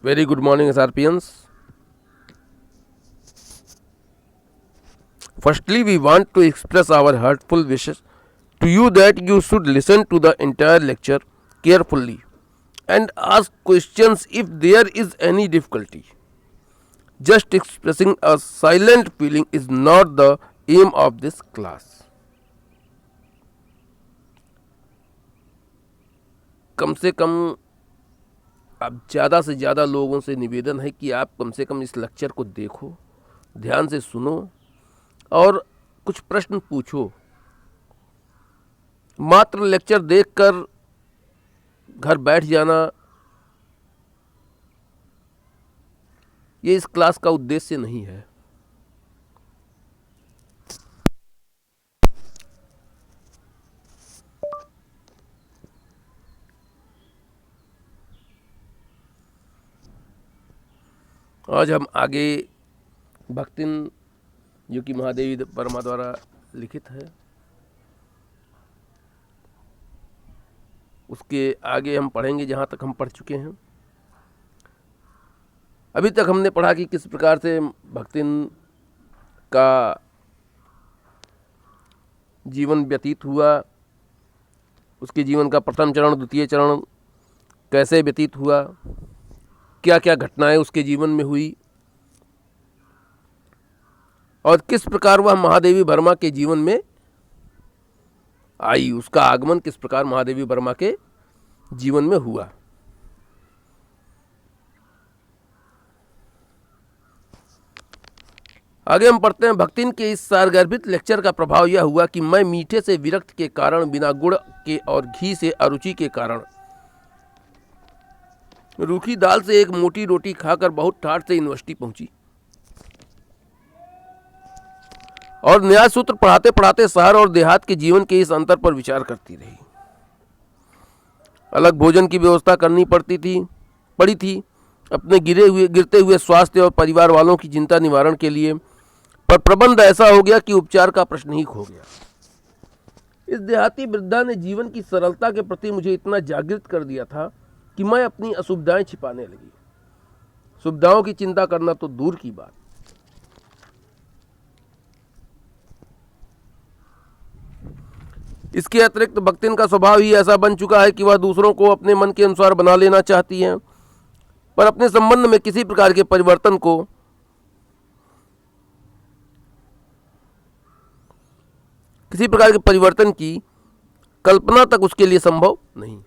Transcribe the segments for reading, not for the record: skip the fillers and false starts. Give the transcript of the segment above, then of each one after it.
Very good morning, SRPians. Firstly, we want to express our heartful wishes to you that you should listen to the entire lecture carefully and ask questions if there is any difficulty. Just expressing a silent feeling is not the aim of this class. कम से कम अब ज़्यादा से ज़्यादा लोगों से निवेदन है कि आप कम से कम इस लेक्चर को देखो, ध्यान से सुनो और कुछ प्रश्न पूछो। मात्र लेक्चर देखकर घर बैठ जाना ये इस क्लास का उद्देश्य नहीं है। आज हम आगे भक्तिन जो कि महादेवी वर्मा द्वारा लिखित है उसके आगे हम पढ़ेंगे जहाँ तक हम पढ़ चुके हैं। अभी तक हमने पढ़ा कि किस प्रकार से भक्तिन का जीवन व्यतीत हुआ, उसके जीवन का प्रथम चरण द्वितीय चरण कैसे व्यतीत हुआ, क्या क्या घटनाएं उसके जीवन में हुई और किस प्रकार वह महादेवी वर्मा के जीवन में आई, उसका आगमन किस प्रकार महादेवी वर्मा के जीवन में हुआ। आगे हम पढ़ते हैं। भक्तिन के इस सारगर्भित लेक्चर का प्रभाव यह हुआ कि मैं मीठे से विरक्त के कारण, बिना गुड़ के और घी से अरुचि के कारण, रूखी दाल से एक मोटी रोटी खाकर बहुत ठाठ से यूनिवर्सिटी पहुंची और न्याय सूत्र पढ़ाते पढ़ाते शहर और देहात के जीवन के इस अंतर पर विचार करती रही। अलग भोजन की व्यवस्था करनी पड़ी थी अपने गिरते हुए स्वास्थ्य और परिवार वालों की चिंता निवारण के लिए, पर प्रबंध ऐसा हो गया कि उपचार का प्रश्न ही खो गया। इस देहाती वृद्धा ने जीवन की सरलता के प्रति मुझे इतना जागृत कर दिया था कि मैं अपनी असुविधाएं छिपाने लगी। सुविधाओं की चिंता करना तो दूर की बात। इसके अतिरिक्त भक्तिन का स्वभाव ही ऐसा बन चुका है कि वह दूसरों को अपने मन के अनुसार बना लेना चाहती है, पर अपने संबंध में किसी प्रकार के परिवर्तन की कल्पना तक उसके लिए संभव नहीं।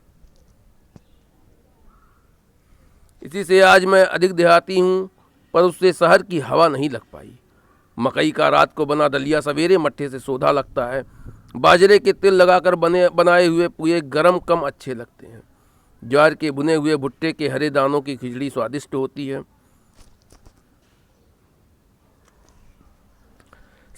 इसी से आज मैं अधिक देहाती हूँ, पर उससे शहर की हवा नहीं लग पाई। मकई का रात को बना दलिया सवेरे मट्ठे से सोधा लगता है। बाजरे के तिल लगाकर बनाए हुए पुए गरम कम अच्छे लगते हैं। ज्वार के भुने हुए भुट्टे के हरे दानों की खिचड़ी स्वादिष्ट होती है।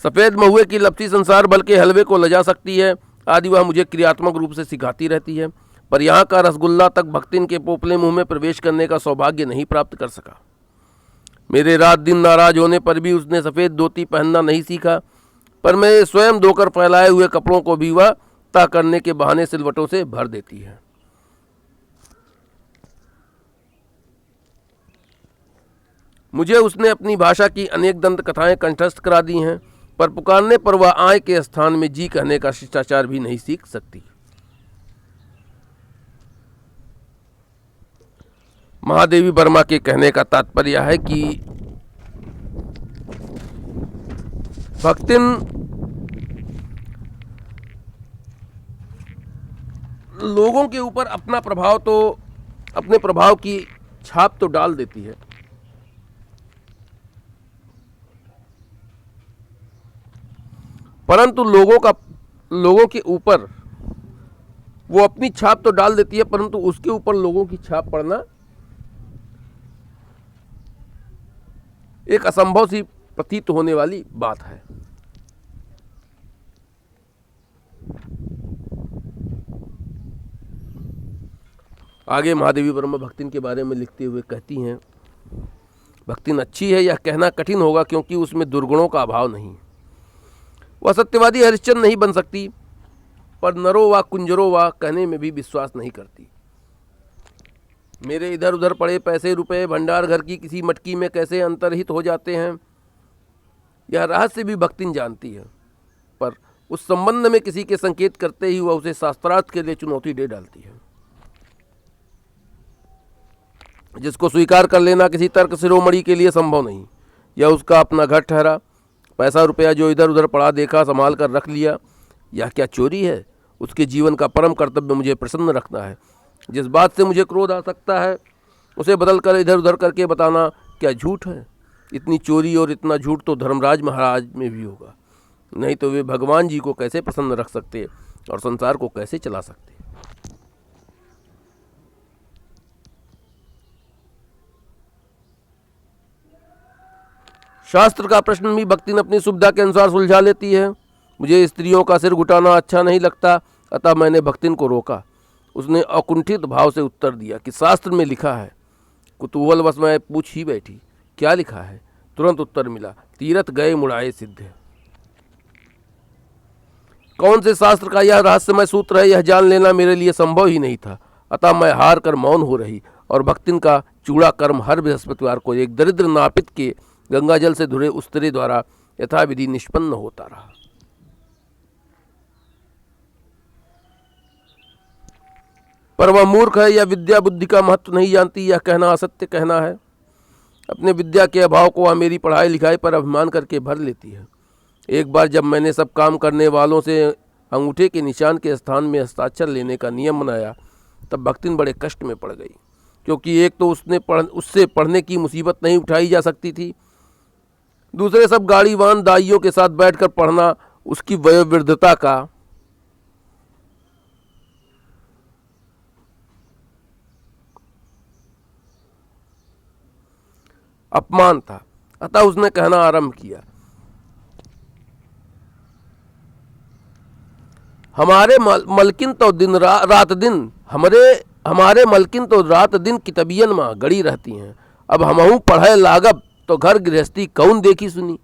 सफ़ेद महुए की लपसी संसार भर के हलवे को लजा सकती है आदि वह मुझे क्रियात्मक रूप से सिखाती रहती है, पर यहाँ का रसगुल्ला तक भक्तिन के पोपले मुंह में प्रवेश करने का सौभाग्य नहीं प्राप्त कर सका। मेरे रात दिन नाराज होने पर भी उसने सफ़ेद धोती पहनना नहीं सीखा, पर मैं स्वयं धोकर फैलाए हुए कपड़ों को भी वह तय करने के बहाने सिलवटों से भर देती है। मुझे उसने अपनी भाषा की अनेक दंत कथाएं कंठस्थ करा दी हैं, पर पुकारने पर वह आय के स्थान में जी कहने का शिष्टाचार भी नहीं सीख सकती। महादेवी वर्मा के कहने का तात्पर्य है कि भक्तिन लोगों के ऊपर अपने प्रभाव की छाप तो डाल देती है, परंतु लोगों के ऊपर वो अपनी छाप तो डाल देती है, परंतु उसके ऊपर लोगों की छाप पड़ना एक असंभव सी प्रतीत होने वाली बात है। आगे महादेवी वर्मा भक्तिन के बारे में लिखते हुए कहती हैं, भक्तिन अच्छी है यह कहना कठिन होगा क्योंकि उसमें दुर्गुणों का अभाव नहीं। वह सत्यवादी हरिश्चंद्र नहीं बन सकती, पर नरो व कुंजरो व कहने में भी विश्वास नहीं करती। मेरे इधर उधर पड़े पैसे रुपए भंडार घर की किसी मटकी में कैसे अंतर्हित हो जाते हैं, यह रहस्य भी भक्तिन जानती है, पर उस संबंध में किसी के संकेत करते ही वह उसे शास्त्रार्थ के लिए चुनौती दे डालती है, जिसको स्वीकार कर लेना किसी तर्क शिरोमणि के लिए संभव नहीं। यह उसका अपना घर ठहरा। पैसा रुपया जो इधर उधर पड़ा देखा, संभाल कर रख लिया। यह क्या चोरी है? उसके जीवन का परम कर्तव्य मुझे प्रसन्न रखना है। जिस बात से मुझे क्रोध आ सकता है उसे बदल कर इधर उधर करके बताना क्या झूठ है? इतनी चोरी और इतना झूठ तो धर्मराज महाराज में भी होगा, नहीं तो वे भगवान जी को कैसे प्रसन्न रख सकते और संसार को कैसे चला सकते? शास्त्र का प्रश्न भी भक्तिन अपनी सुविधा के अनुसार सुलझा लेती है। मुझे स्त्रियों का सिर घुटाना अच्छा नहीं लगता, अतः मैंने भक्तिन को रोका। उसने अकुंठित भाव से उत्तर दिया कि शास्त्र में लिखा है। कुतूहलवश मैं पूछ ही बैठी, क्या लिखा है? तुरंत उत्तर मिला, तीरथ गए मुड़ाए सिद्ध। कौन से शास्त्र का यह रहस्यमय सूत्र है, यह जान लेना मेरे लिए संभव ही नहीं था। अतः मैं हार कर मौन हो रही और भक्तिन का चूड़ा कर्म हर बृहस्पतिवार को एक दरिद्र नापित के गंगाजल से धुरे उस्तरे द्वारा यथाविधि निष्पन्न होता रहा। पर वह मूर्ख है, यह विद्या बुद्धि का महत्व नहीं जानती। यह कहना असत्य कहना है। अपने विद्या के अभाव को वह मेरी पढ़ाई लिखाई पर अभिमान करके भर लेती है। एक बार जब मैंने सब काम करने वालों से अंगूठे के निशान के स्थान में हस्ताक्षर लेने का नियम बनाया, तब भक्तिन बड़े कष्ट में पड़ गई, क्योंकि एक तो उससे पढ़ने की मुसीबत नहीं उठाई जा सकती थी, दूसरे सब गाड़ीवान दाइयों के साथ बैठकर पढ़ना उसकी वयोवृद्धता का अपमान था। अतः उसने कहना आरंभ किया, हमारे मलकिन तो दिन रात दिन हमारे मलकिन तो रात दिन कितबियन माँ गड़ी रहती हैं। अब हमहू पढ़े लागब तो घर गृहस्थी कौन देखी सुनी।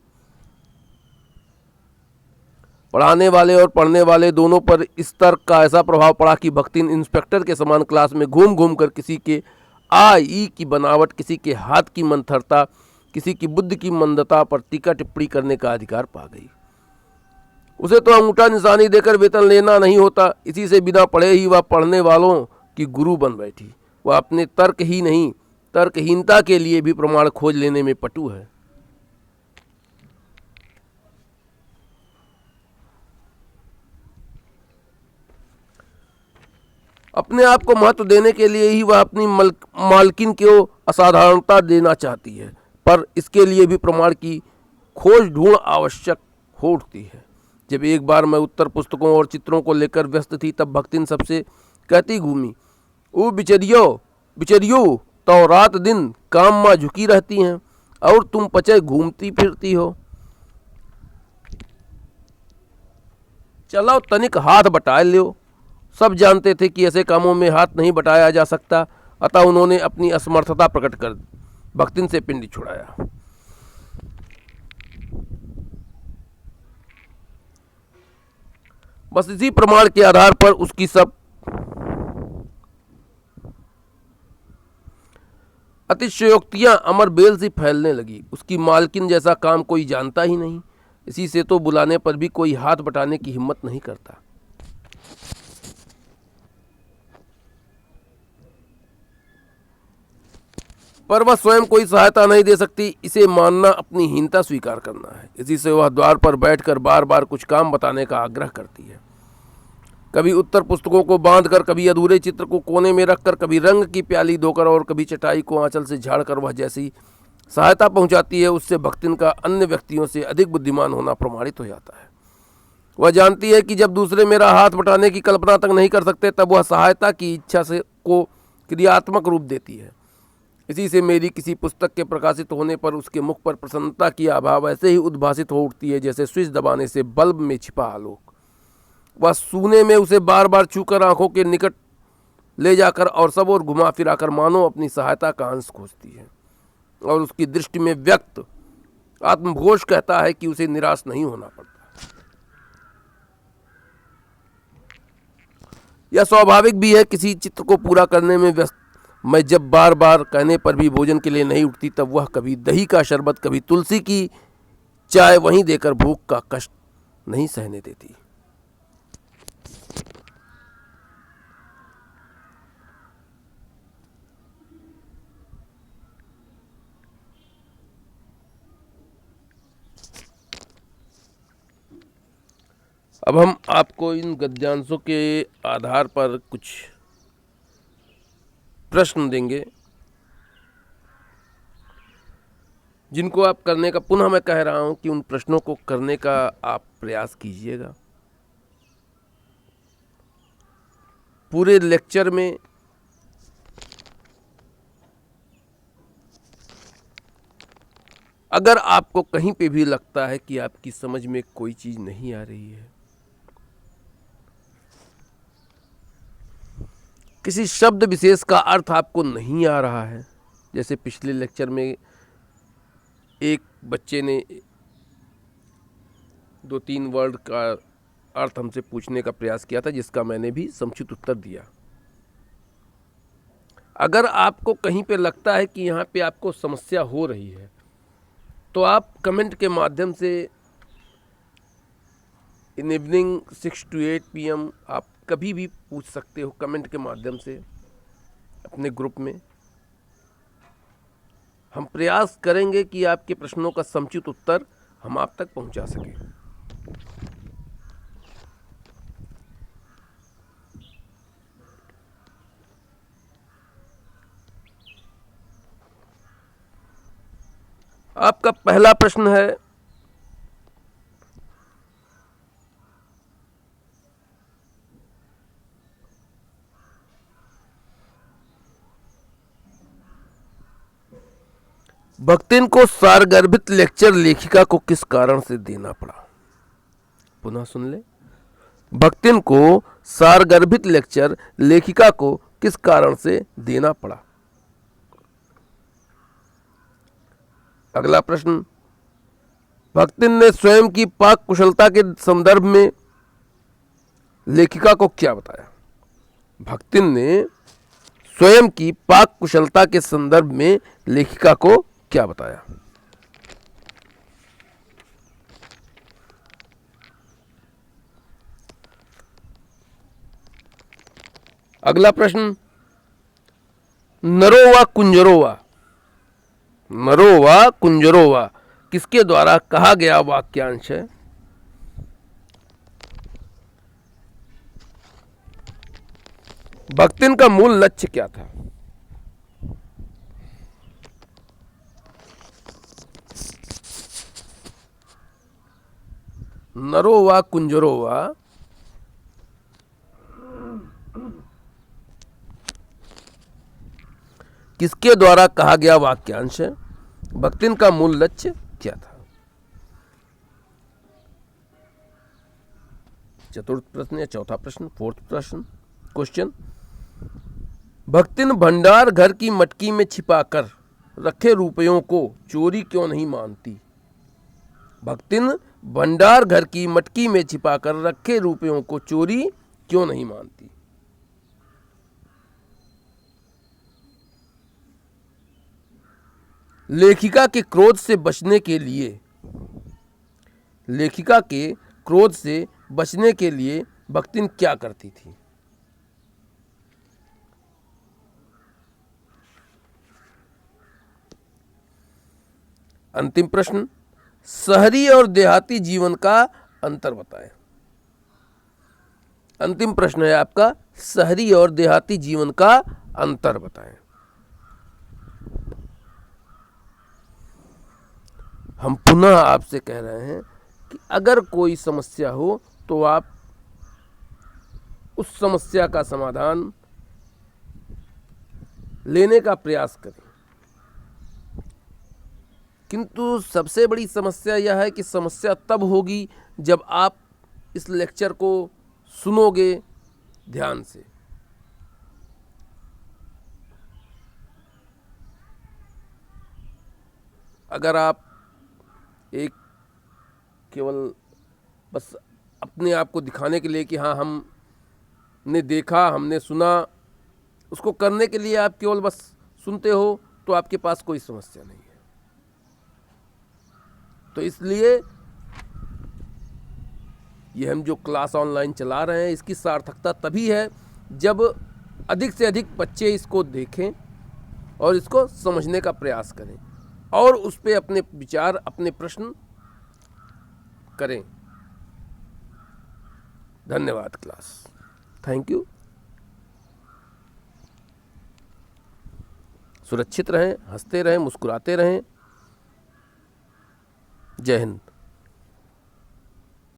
पढ़ाने वाले और पढ़ने वाले दोनों पर इस तर्क का ऐसा प्रभाव पड़ा कि भक्तिन इंस्पेक्टर के समान क्लास में घूम घूम कर किसी के आ ई की बनावट, किसी के हाथ की मंथरता, किसी की बुद्धि की मंदता पर टीका टिप्पणी करने का अधिकार पा गई। उसे तो अंगूठा निशानी देकर वेतन लेना नहीं होता, इसी से बिना पढ़े ही वह पढ़ने वालों की गुरु बन बैठी। वह अपने तर्क ही नहीं, तर्कहीनता के लिए भी प्रमाण खोज लेने में पटु है। अपने आप को महत्व देने के लिए ही वह अपनी मालकिन को असाधारणता देना चाहती है, पर इसके लिए भी प्रमाण की खोज ढूंढ आवश्यक हो उठती है। जब एक बार मैं उत्तर पुस्तकों और चित्रों को लेकर व्यस्त थी, तब भक्तिन सबसे कहती घूमी, ओ बिचरियो तो रात दिन काम में झुकी रहती हैं और तुम पचे घूमती फिरती हो। चलो तनिक हाथ बटाए लो। सब जानते थे कि ऐसे कामों में हाथ नहीं बटाया जा सकता, अतः उन्होंने अपनी असमर्थता प्रकट कर भक्तिन से पिंडी छुड़ाया। बस इसी प्रमाण के आधार पर उसकी सब अतिशयोक्तियां अमर बेल सी फैलने लगी। उसकी मालकिन जैसा काम कोई जानता ही नहीं, इसी से तो बुलाने पर भी कोई हाथ बटाने की हिम्मत नहीं करता। पर वह स्वयं कोई सहायता नहीं दे सकती, इसे मानना अपनी हीनता स्वीकार करना है। इसी से वह द्वार पर बैठकर बार बार कुछ काम बताने का आग्रह करती है। कभी उत्तर पुस्तकों को बांधकर, कभी अधूरे चित्र को कोने में रखकर, कभी रंग की प्याली धोकर और कभी चटाई को आंचल से झाड़कर वह जैसी सहायता पहुंचाती है, उससे भक्तिन का अन्य व्यक्तियों से अधिक बुद्धिमान होना प्रमाणित हो जाता है। वह जानती है कि जब दूसरे मेरा हाथ बटाने की कल्पना तक नहीं कर सकते, तब वह सहायता की इच्छा से को क्रियात्मक रूप देती है। इसी से मेरी किसी पुस्तक के प्रकाशित होने पर उसके मुख पर प्रसन्नता की आभा ऐसे ही उद्भासित हो उठती है जैसे स्विच दबाने से बल्ब में छिपा आलोक। वह सूने में उसे बार बार छूकर आंखों के निकट ले जाकर और सब और घुमा फिराकर मानो अपनी सहायता का अंश खोजती है, और उसकी दृष्टि में व्यक्त आत्मघोष कहता है कि उसे निराश नहीं होना पड़ता। यह स्वाभाविक भी है। किसी चित्र को पूरा करने में व्यस्त मैं जब बार बार कहने पर भी भोजन के लिए नहीं उठती, तब वह कभी दही का शरबत, कभी तुलसी की चाय वहीं देकर भूख का कष्ट नहीं सहने देती। अब हम आपको इन गद्यांशों के आधार पर कुछ प्रश्न देंगे, जिनको आप करने का, पुनः मैं कह रहा हूं कि उन प्रश्नों को करने का आप प्रयास कीजिएगा। पूरे लेक्चर में अगर आपको कहीं पे भी लगता है कि आपकी समझ में कोई चीज नहीं आ रही है, किसी शब्द विशेष का अर्थ आपको नहीं आ रहा है, जैसे पिछले लेक्चर में एक बच्चे ने 2-3 वर्ड का अर्थ हमसे पूछने का प्रयास किया था, जिसका मैंने भी समुचित उत्तर दिया। अगर आपको कहीं पे लगता है कि यहाँ पे आपको समस्या हो रही है, तो आप कमेंट के माध्यम से इन इवनिंग 6 to 8 PM आप कभी भी पूछ सकते हो, कमेंट के माध्यम से अपने ग्रुप में। हम प्रयास करेंगे कि आपके प्रश्नों का समुचित उत्तर हम आप तक पहुंचा सकें। आपका पहला प्रश्न है, भक्तिन को सारगर्भित लेक्चर लेखिका को किस कारण से देना पड़ा? पुनः सुन ले। भक्तिन को सारगर्भित लेक्चर लेखिका को किस कारण से देना पड़ा? अगला प्रश्न, भक्तिन ने स्वयं की पाक कुशलता के संदर्भ में लेखिका को क्या बताया? भक्तिन ने स्वयं की पाक कुशलता के संदर्भ में लेखिका को क्या बताया? अगला प्रश्न, नरोवा कुंजरोवा, नरोवा कुंजरोवा किसके द्वारा कहा गया वाक्यांश है? भक्तिन का मूल लक्ष्य क्या था? नरोवा कुंजरोवा किसके द्वारा कहा गया वाक्यांश है? भक्तिन का मूल लक्ष्य क्या था? चतुर्थ प्रश्न या चौथा प्रश्न, फोर्थ प्रश्न, क्वेश्चन, भक्तिन भंडार घर की मटकी में छिपाकर रखे रुपयों को चोरी क्यों नहीं मानती? भक्तिन भंडार घर की मटकी में छिपाकर रखे रुपयों को चोरी क्यों नहीं मानती? लेखिका के क्रोध से बचने के लिए, लेखिका के क्रोध से बचने के लिए भक्तिन क्या करती थी? अंतिम प्रश्न, शहरी और देहाती जीवन का अंतर बताएं। अंतिम प्रश्न है आपका, शहरी और देहाती जीवन का अंतर बताएं। हम पुनः आपसे कह रहे हैं कि अगर कोई समस्या हो तो आप उस समस्या का समाधान लेने का प्रयास करें, किंतु सबसे बड़ी समस्या यह है कि समस्या तब होगी जब आप इस लेक्चर को सुनोगे ध्यान से। अगर आप एक केवल बस अपने आप को दिखाने के लिए कि हाँ हमने देखा, हमने सुना, उसको करने के लिए आप केवल बस सुनते हो तो आपके पास कोई समस्या नहीं है। तो इसलिए ये हम जो क्लास ऑनलाइन चला रहे हैं इसकी सार्थकता तभी है जब अधिक से अधिक बच्चे इसको देखें और इसको समझने का प्रयास करें और उस पर अपने विचार, अपने प्रश्न करें। धन्यवाद क्लास, थैंक यू। सुरक्षित रहें, हंसते रहें, मुस्कुराते रहें। जय हिंद।